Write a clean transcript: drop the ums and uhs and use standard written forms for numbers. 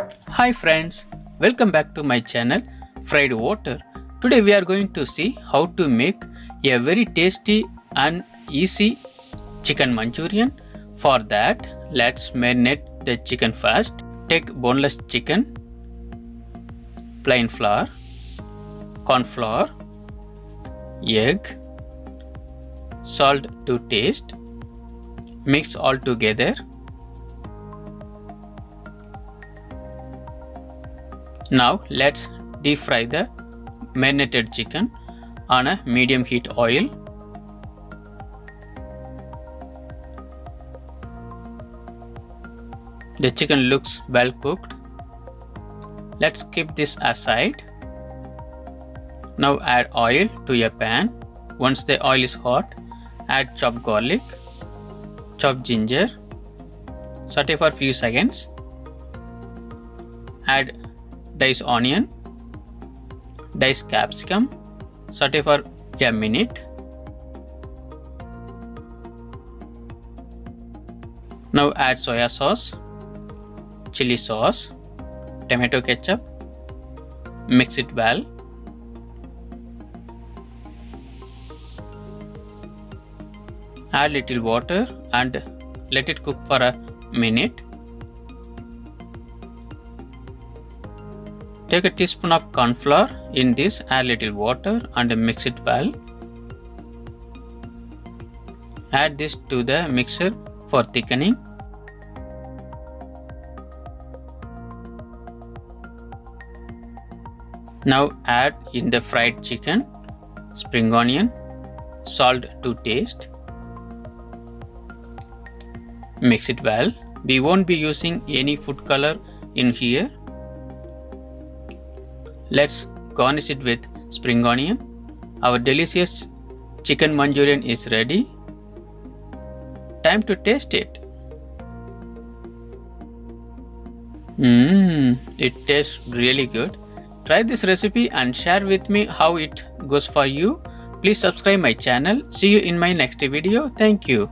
Hi friends, welcome back to my channel Fried Water. Today we are going to see how to make a very tasty and easy chicken manchurian. For that, let's marinate the chicken first. Take boneless chicken, plain flour, corn flour, egg, salt to taste. Mix all together. Now let's deep fry the marinated chicken on a medium heat oil. The chicken looks well cooked. Let's keep this aside. Now add oil to a pan. Once the oil is hot, add chopped garlic, chopped ginger, saute for few seconds. Add diced onion, diced capsicum, saute for a minute. Now add soya sauce, chili sauce, tomato ketchup, mix it well. Add little water and let it cook for a minute. Take a teaspoon of corn flour. In this, add little water and mix it well. Add this to the mixer for thickening. Now add in the fried chicken, spring onion, salt to taste. Mix it well. We won't be using any food color in here. Let's garnish it with spring onion. Our delicious chicken manchurian is ready. Time to taste it. It tastes really good. Try this recipe and share with me how it goes for you. Please subscribe my channel. See you in my next video. Thank you.